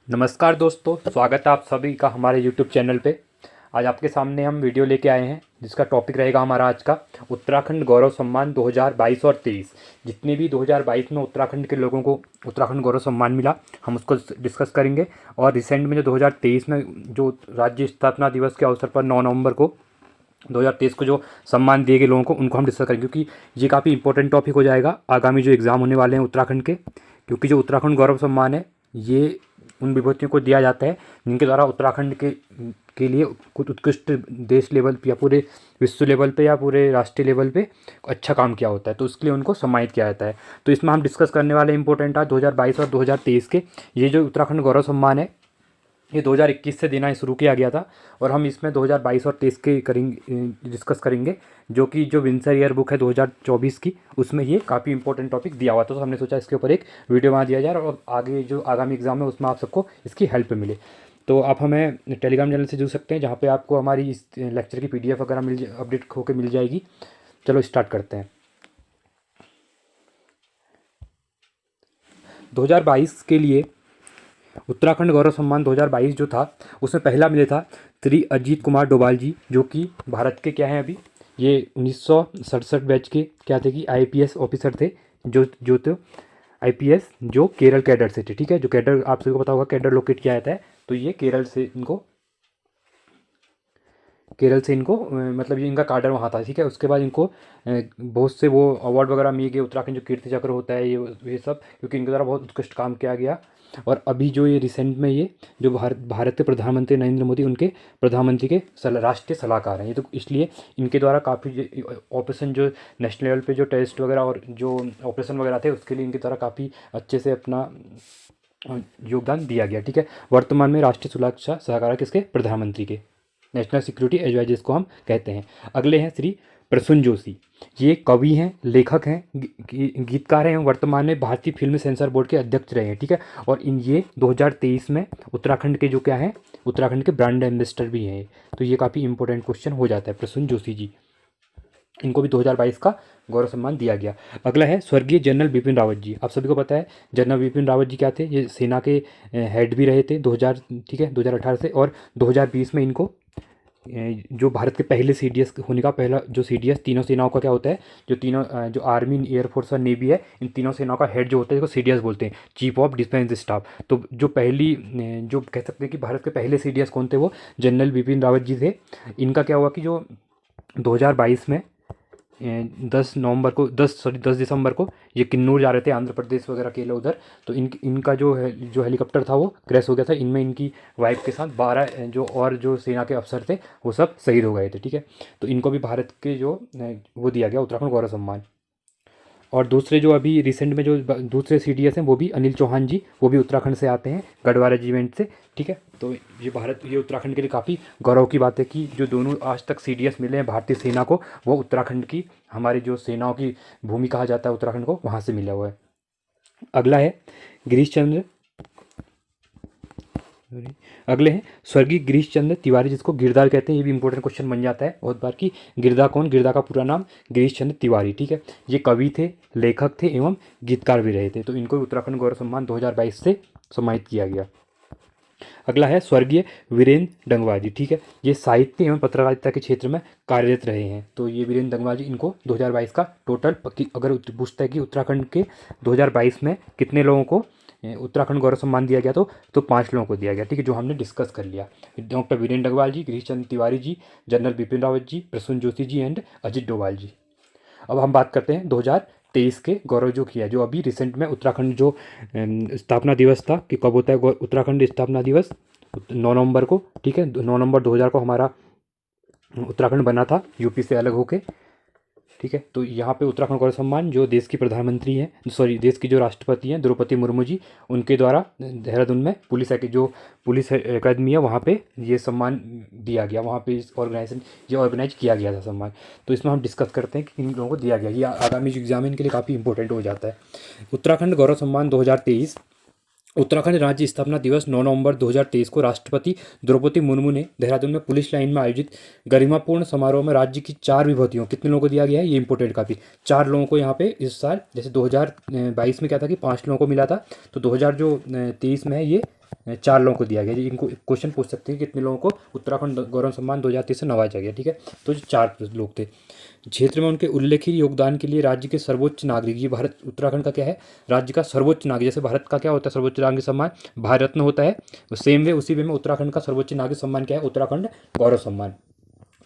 नमस्कार दोस्तों, स्वागत है आप सभी का हमारे YouTube चैनल पे। आज आपके सामने हम वीडियो लेके आए हैं जिसका टॉपिक रहेगा हमारा आज का उत्तराखंड गौरव सम्मान 2022 और 23। जितने भी 2022 में उत्तराखंड के लोगों को उत्तराखंड गौरव सम्मान मिला, हम उसको डिस्कस करेंगे। और रिसेंट में जो 2023 में जो राज्य स्थापना दिवस के अवसर पर 9 नवंबर को 2023 को जो सम्मान दिए गए लोगों को, उनको हम डिस्कस करेंगे, क्योंकि ये काफ़ी इंपॉर्टेंट टॉपिक हो जाएगा आगामी जो एग्ज़ाम होने वाले हैं उत्तराखंड के। क्योंकि जो उत्तराखंड गौरव सम्मान है, ये उन विभूतियों को दिया जाता है जिनके द्वारा उत्तराखंड के लिए कुछ उत्कृष्ट देश लेवल पे या पूरे विश्व लेवल पे या पूरे राष्ट्रीय लेवल पे अच्छा काम किया होता है, तो उसके लिए उनको सम्मानित किया जाता है। तो इसमें हम डिस्कस करने वाले इंपॉर्टेंट है 2022 और 2023 के। ये जो उत्तराखंड गौरव सम्मान है, ये 2021 से देना शुरू किया गया था, और हम इसमें 2022 और 23 के डिस्कस करेंगे। जो विंसर ईयर बुक है 2024 की, उसमें ये काफ़ी इंपॉर्टेंट टॉपिक दिया हुआ था, तो हमने सोचा इसके ऊपर एक वीडियो बना दिया जाए और आगे जो आगामी एग्जाम है उसमें आप सबको इसकी हेल्प मिले। तो आप हमें टेलीग्राम चैनल से जुड़ सकते हैं, जहाँ पे आपको हमारी इस लेक्चर की PDF वगैरह अपडेट होकर मिल जाएगी। चलो स्टार्ट करते हैं। 2022 के लिए उत्तराखंड गौरव सम्मान 2022 जो था, उसमें पहला मिले था श्री अजीत कुमार डोभाल जी, जो कि भारत के क्या हैं अभी, ये 1967 बैच के क्या थे कि IPS ऑफिसर थे, जो तो IPS जो केरल कैडर से थे। ठीक है, जो कैडर आप सभी को पता होगा, कैडर लोकेट किया जाता है, तो ये केरल से इनको मतलब ये इनका कार्डर वहाँ था। ठीक है, उसके बाद इनको बहुत से वो अवार्ड वगैरह मिल गए, उत्तराखंड जो कीर्ति चक्र होता है, ये सब, क्योंकि इनके द्वारा बहुत उत्कृष्ट काम किया गया। और अभी जो ये रिसेंट में ये जो भारत के प्रधानमंत्री नरेंद्र मोदी, उनके प्रधानमंत्री के राष्ट्रीय सलाहकार हैं ये, तो इसलिए इनके द्वारा काफ़ी ऑपरेशन जो नेशनल लेवल पे जो टेस्ट वगैरह और जो ऑपरेशन वगैरह थे, उसके लिए इनके द्वारा काफ़ी अच्छे से अपना योगदान दिया गया। ठीक है, वर्तमान में राष्ट्रीय सुरक्षा सलाहकार किसके, प्रधानमंत्री के, नेशनल सिक्योरिटी एडवाइजर जिसको हम कहते हैं। अगले हैं श्री प्रसून जोशी। ये कवि हैं, लेखक हैं, गीतकार हैं, वर्तमान में भारतीय फिल्म सेंसर बोर्ड के अध्यक्ष रहे हैं। ठीक है, और ये 2023 में उत्तराखंड के जो क्या हैं, उत्तराखंड के ब्रांड एम्बेसडर भी हैं। तो ये काफ़ी इंपॉर्टेंट क्वेश्चन हो जाता है। प्रसून जोशी जी, इनको भी 2022 का गौरव सम्मान दिया गया। अगला है स्वर्गीय जनरल बिपिन रावत जी। आप सभी को पता है जनरल बिपिन रावत जी क्या थे, ये सेना के हेड भी रहे थे 2018 से, और 2020 में इनको जो भारत के पहले CDS होने का पहला जो CDS तीनों सेनाओं का क्या होता है, जो तीनों जो आर्मी, एयरफोर्स और नेवी है, इन तीनों सेनाओं का हेड जो होता है, इसको CDS बोलते हैं, चीफ ऑफ डिफेंस स्टाफ। तो जो पहली जो कह सकते हैं कि भारत के पहले CDS कौन थे, वो जनरल बिपिन रावत जी थे। इनका क्या हुआ कि जो 2022 में 10 दिसंबर को ये किन्नौर जा रहे थे, आंध्र प्रदेश वगैरह के उधर। तो इनका जो हेलीकॉप्टर था वो क्रैश हो गया था। इनमें इनकी वाइफ के साथ 12 जो सेना के अफसर थे, वो सब शहीद हो गए थे। ठीक है, तो इनको भी भारत के जो वो दिया गया उत्तराखंड गौरव सम्मान। और दूसरे जो अभी रिसेंट में जो दूसरे CDS हैं, वो भी अनिल चौहान जी, वो भी उत्तराखंड से आते हैं, गढ़वा रेजिमेंट से। ठीक है, तो ये उत्तराखंड के लिए काफ़ी गौरव की बात है कि जो दोनों आज तक CDS मिले हैं भारतीय सेना को, वो उत्तराखंड की, हमारी जो सेनाओं की भूमि कहा जाता है उत्तराखंड को, वहाँ से मिला हुआ है। अगला है गिरीश चंद्र अगले हैं स्वर्गीय गिरीश चंद्र तिवारी, जिसको गिरदार कहते हैं। ये भी इंपॉर्टेंट क्वेश्चन बन जाता है बहुत बार कि गिरदा कौन, गिरदा का पूरा नाम गिरीश चंद्र तिवारी। ठीक है, ये कवि थे, लेखक थे एवं गीतकार भी रहे थे। तो इनको उत्तराखंड गौरव सम्मान 2022 से सम्मानित किया गया। अगला है स्वर्गीय वीरेंद्र डंगवा जी। ठीक है, ये साहित्य एवं पत्रकारिता के क्षेत्र में कार्यरत रहे हैं। तो ये वीरेंद्र डंगवा जी, इनको 2022 का टोटल अगर पूछता है कि उत्तराखंड के 2022 में कितने लोगों को उत्तराखंड गौरव सम्मान दिया गया, तो 5 लोगों को दिया गया। ठीक है, जो हमने डिस्कस कर लिया, doctor Virendra Dangwal ji, Girish Chandra Tiwari ji, general Bipin Rawat ji, Prasoon Joshi ji and Ajit Doval ji. अब हम बात करते हैं 2023 के गौरव जो किया, जो अभी रिसेंट में उत्तराखंड जो स्थापना दिवस था, कि कब होता है उत्तराखंड स्थापना दिवस, 9 नवंबर को। ठीक है, 9 नवंबर 2000 को हमारा उत्तराखंड बना था UP से अलग होके। ठीक है, तो यहाँ पे उत्तराखंड गौरव सम्मान जो देश की प्रधानमंत्री हैं, देश की जो राष्ट्रपति हैं द्रौपदी मुर्मू जी, उनके द्वारा देहरादून में पुलिस अकादमी है, वहाँ पे ये सम्मान दिया गया। वहाँ पे इस ऑर्गेनाइज किया गया था सम्मान। तो इसमें हम डिस्कस करते हैं कि किन लोगों को दिया गया। ये आगामी जो एग्जाम के लिए काफ़ी इंपॉर्टेंट हो जाता है। उत्तराखंड गौरव सम्मान 2023। उत्तराखंड राज्य स्थापना दिवस 9 नवंबर 2023 को राष्ट्रपति द्रौपदी मुर्मू ने देहरादून में पुलिस लाइन में आयोजित गरिमापूर्ण समारोह में राज्य की 4 विभूतियों, कितने लोगों को दिया गया है, ये इंपॉर्टेंट काफ़ी, 4 लोगों को यहाँ पे इस साल, जैसे 2022 में क्या था कि 5 लोगों को मिला था, तो 2023 में है ये 4 लोगों को दिया गया। इनको क्वेश्चन पूछ सकते हैं कितने लोगों को उत्तराखंड गौरव सम्मान 2023 से नवाजा गया, ठीक है। तो जो 4 लोग थे, क्षेत्र में उनके उल्लेखनीय योगदान के लिए राज्य के सर्वोच्च नागरिक, ये भारत उत्तराखंड का क्या है, राज्य का सर्वोच्च नागरिक, जैसे भारत का क्या होता है सर्वोच्च नागरिक सम्मान, भारत रत्न होता है, सेम वे उसी वे में उत्तराखंड का सर्वोच्च नागरिक सम्मान क्या है, उत्तराखंड गौरव सम्मान।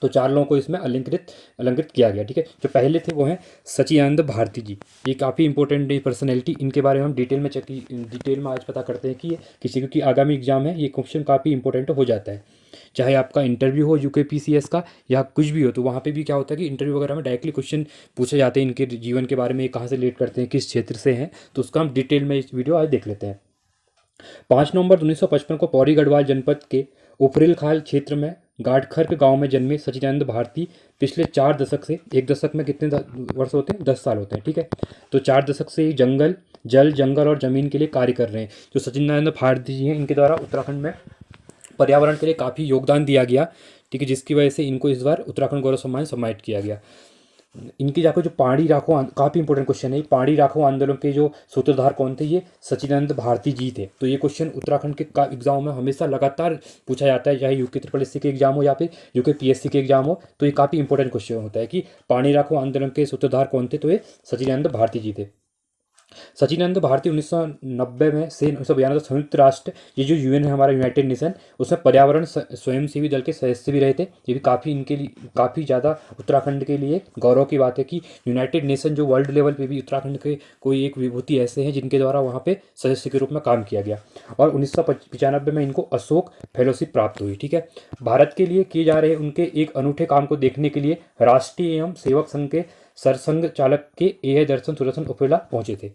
तो 4 लोगों को इसमें अलंकृत किया गया, ठीक है। जो पहले थे वो हैं सचिदानंद भारती जी, ये काफ़ी इंपॉर्टेंट पर्सनैलिटी, इनके बारे में हम डिटेल में आज पता करते हैं कि ये किसी क्योंकि आगामी एग्जाम है, ये क्वेश्चन काफ़ी इंपॉर्टेंट हो जाता है, चाहे आपका इंटरव्यू हो यूकेपीसीएस का या कुछ भी हो, तो वहाँ पे भी क्या होता है कि इंटरव्यू वगैरह में डायरेक्टली क्वेश्चन पूछे जाते हैं इनके जीवन के बारे में, ये कहाँ से रिलेट करते हैं, किस क्षेत्र से हैं, तो उसका हम डिटेल में इस वीडियो आज देख लेते हैं। 5 नवंबर 1955 को पौड़ी गढ़वाल जनपद के उफरिल खाल क्षेत्र में गाड़खर्क गांव में जन्मे सचिदानंद भारती पिछले 4 दशक से, एक दशक में कितने वर्ष होते हैं, 10 साल होते हैं, ठीक है। तो 4 दशक से जंगल और ज़मीन के लिए कार्य कर रहे हैं। जो सचिदानंद भारती जी हैं, इनके द्वारा उत्तराखंड में पर्यावरण के लिए काफ़ी योगदान दिया गया, ठीक है, जिसकी वजह से इनको इस बार उत्तराखंड गौरव सम्मान सम्मानित किया गया। इनकी जाकर जो पहाड़ी राखो, काफ़ी इंपॉर्टेंट क्वेश्चन है, पहाड़ी राखो आंदोलन के जो सूत्रधार कौन थे, ये सचिदानंद भारती जी थे। तो ये क्वेश्चन उत्तराखंड के एग्जाम में हमेशा लगातार पूछा जाता है, चाहे यूके SSS के एग्जाम हो या फिर यूके PSC के एग्जाम हो, तो ये काफ़ी इंपॉर्टेंट क्वेश्चन होता है कि पहाड़ी राखो आंदोलन के सूत्रधार कौन थे, तो ये सचिदानंद भारती जी थे। सचिदानंद भारती 1990 में से 1992 तक संयुक्त राष्ट्र, ये जो UN है हमारा यूनाइटेड नेशन, उसमें पर्यावरण स्वयंसेवी दल के सदस्य भी रहे थे। ये भी काफ़ी इनके लिए काफ़ी ज़्यादा उत्तराखंड के लिए गौरव की बात है कि यूनाइटेड नेशन जो वर्ल्ड लेवल पे भी उत्तराखंड के कोई एक विभूति ऐसे हैं जिनके द्वारा वहाँ पे सदस्य के रूप में काम किया गया, और 1995 में इनको अशोक फेलोशिप प्राप्त हुई, ठीक है। भारत के लिए किए जा रहे उनके एक अनूठे काम को देखने के लिए राष्ट्रीय एवं सेवक संघ के सरसंघ चालक के AI दर्शन सुदर्शन उपेला पहुंचे थे,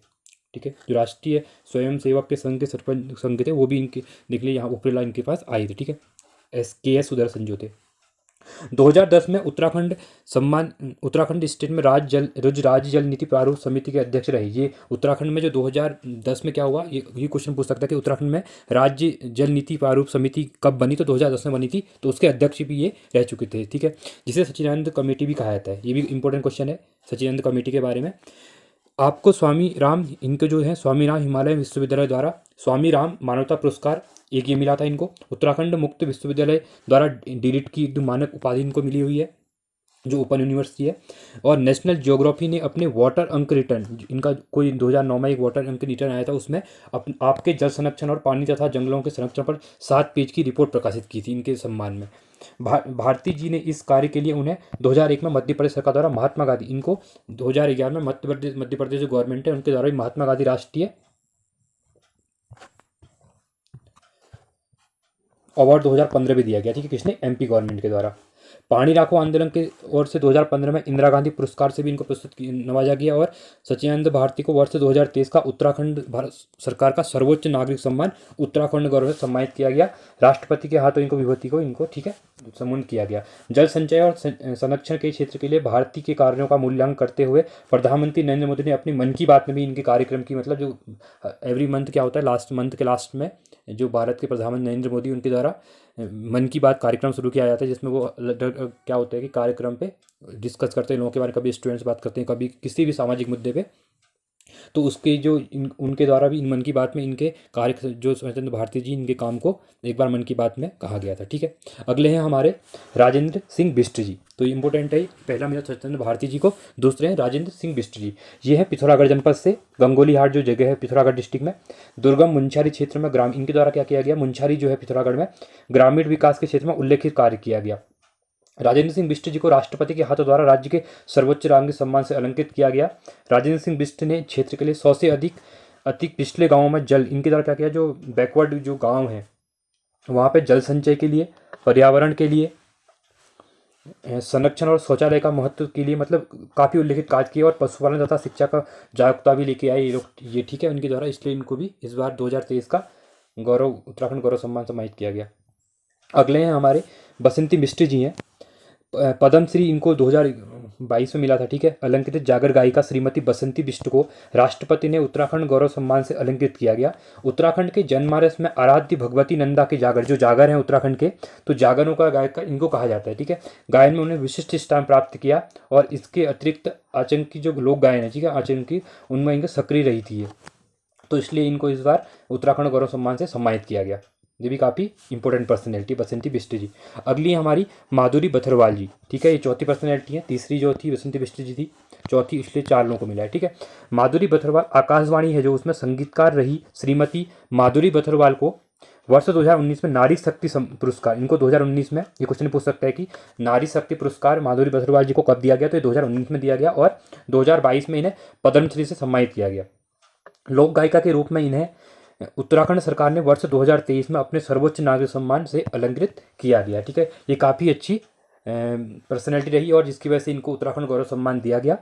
ठीक है। जो राष्ट्रीय स्वयं सेवक के संघ के सरपंच संघ थे, वो भी इनके देख लिए यहाँ उपेला इनके पास आए थे, ठीक है। KS सुदर्शन जो थे। 2010 में उत्तराखंड स्टेट में राज्य जल नीति प्रारूप समिति के अध्यक्ष रहे। ये उत्तराखंड में जो 2010 में क्या हुआ, ये क्वेश्चन पूछ सकता है कि उत्तराखंड में राज्य जल नीति प्रारूप समिति कब बनी, तो 2010 में बनी थी, तो उसके अध्यक्ष भी ये रह चुके थे, ठीक है, जिसे सचिदानंद कमेटी भी कहा जाता है। ये भी इंपॉर्टेंट क्वेश्चन है सचिदानंद कमेटी के बारे में। आपको स्वामी राम, इनके जो है स्वामी राम हिमालय विश्वविद्यालय द्वारा स्वामी राम मानवता पुरस्कार एक ये मिला था इनको। उत्तराखंड मुक्त विश्वविद्यालय द्वारा डिलीट की एक मानक उपाधि इनको मिली हुई है, जो ओपन यूनिवर्सिटी है। और नेशनल ज्योग्राफी ने अपने वाटर अंक रिटर्न, इनका कोई 2009 में एक वाटर अंक रिटर्न आया था, उसमें आपके जल संरक्षण और पानी तथा जंगलों के संरक्षण पर 7 पेज की रिपोर्ट प्रकाशित की थी इनके सम्मान में। भारती जी ने इस कार्य के लिए उन्हें 2001 में मध्य प्रदेश सरकार द्वारा महात्मा गांधी, इनको 2011 में मध्य प्रदेश जो गवर्नमेंट है उनके द्वारा महात्मा गांधी राष्ट्रीय अवार्ड 2015 भी दिया गया, ठीक है, किसने, MP गवर्नमेंट के द्वारा। पानी राखो आंदोलन के ओर से 2015 में इंदिरा गांधी पुरस्कार से भी इनको नवाजा गया, और सचिदानंद भारती को वर्ष 2023 का उत्तराखंड भारत सरकार का सर्वोच्च नागरिक सम्मान उत्तराखंड गौरव से सम्मानित किया गया। राष्ट्रपति के हाथों इनको विभूति को इनको, ठीक है, सम्मानित किया गया। जल संचय और संरक्षण के क्षेत्र के लिए भारती के कार्यों का मूल्यांकन करते हुए प्रधानमंत्री नरेंद्र मोदी ने अपनी मन की बात में भी इनके कार्यक्रम की, मतलब जो एवरी मंथ क्या होता है, लास्ट मंथ के लास्ट में जो भारत के प्रधानमंत्री नरेंद्र मोदी उनके द्वारा मन की बात कार्यक्रम शुरू किया जाता है, जिसमें वो क्या होता है कि कार्यक्रम पे डिस्कस करते हैं लोगों के बारे में, कभी स्टूडेंट्स बात करते हैं, कभी किसी भी सामाजिक मुद्दे पे, तो उसके जो उनके द्वारा भी इन मन की बात में इनके कार्य जो सचिदानंद भारती जी इनके काम को एक बार मन की बात में कहा गया था, ठीक है। अगले हैं हमारे राजेंद्र सिंह बिष्ट जी, तो इंपॉर्टेंट है, पहला मिला सचिदानंद भारती जी को, दूसरे हैं राजेंद्र सिंह बिष्ट जी। ये है पिथौरागढ़ जनपद से, गंगोली हाट जो जगह है पिथौरागढ़ डिस्ट्रिक्ट में, दुर्गम मुंशारी क्षेत्र में इनके द्वारा क्या किया गया, मुंशारी जो है पिथौरागढ़ में ग्रामीण विकास के क्षेत्र में उल्लेखित कार्य किया गया। राजेंद्र सिंह बिष्ट जी को राष्ट्रपति के हाथों द्वारा राज्य के सर्वोच्च नागरिक सम्मान से अलंकृत किया गया। राजेंद्र सिंह बिष्ट ने क्षेत्र के लिए 100 से अधिक पिछले गांवों में जल, इनके द्वारा क्या किया, जो बैकवर्ड जो गांव हैं वहाँ पे जल संचय के लिए, पर्यावरण के लिए, संरक्षण और शौचालय का महत्व के लिए मतलब काफ़ी उल्लेखित कार्य किए, और पशुपालन तथा शिक्षा का जागरूकता भी लेके आए ये, ठीक है, उनके द्वारा, इसलिए इनको भी इस बार 2023 का उत्तराखंड गौरव सम्मान सम्मानित किया गया। अगले हैं हमारे बसंती मिश्र जी हैं, पद्मश्री इनको 2022 में मिला था, ठीक है। अलंकृत जागर गायिका श्रीमती बसंती बिष्ट को राष्ट्रपति ने उत्तराखंड गौरव सम्मान से अलंकृत किया गया। उत्तराखंड के जनमानस में आराध्य भगवती नंदा के जागर, जो जागर हैं उत्तराखंड के, तो जागरों का गायक इनको कहा जाता है, ठीक है। गायन में उन्हें विशिष्ट स्थान प्राप्त किया, और इसके अतिरिक्त आचंकी जो लोक गायन है, ठीक है, आचंकी, उनमें इनके सक्रिय रही थी, तो इसलिए इनको इस बार उत्तराखंड गौरव सम्मान से सम्मानित किया गया। ये भी काफ़ी इंपॉर्टेंट पर्सनैलिटी बसंती बिष्ट जी। अगली है हमारी माधुरी बथरवाल जी, ठीक है, ये चौथी पर्सनैलिटी है। तीसरी जो थी बसंती बिष्ट जी थी, चौथी, इसलिए 4 लोगों को मिला है, ठीक है। माधुरी बथरवाल आकाशवाणी है जो, उसमें संगीतकार रही श्रीमती माधुरी बथरवाल को वर्ष 2019 में नारी शक्ति पुरस्कार, इनको 2019 में, ये क्वेश्चन पूछ सकता है कि नारी शक्ति पुरस्कार माधुरी बथरवाल जी को कब दिया गया, तो ये 2019 में दिया गया और 2022 में इन्हें पद्मश्री से सम्मानित किया गया। लोक गायिका के रूप में इन्हें उत्तराखंड सरकार ने वर्ष 2023 में अपने सर्वोच्च नागरिक सम्मान से अलंकृत किया गया, ठीक है। ये काफ़ी अच्छी पर्सनैलिटी रही और जिसकी वजह से इनको उत्तराखंड गौरव सम्मान दिया गया।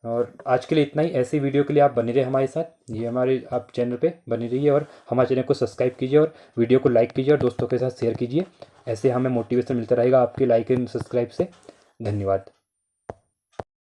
और आज के लिए इतना ही। ऐसे वीडियो के लिए आप बने रहे हमारे साथ, ये हमारे आप चैनल पे बने रहिए और हमारे चैनल को सब्सक्राइब कीजिए और वीडियो को लाइक कीजिए और दोस्तों के साथ शेयर कीजिए। ऐसे हमें मोटिवेशन मिलता रहेगा आपके लाइक एंड सब्सक्राइब से। धन्यवाद।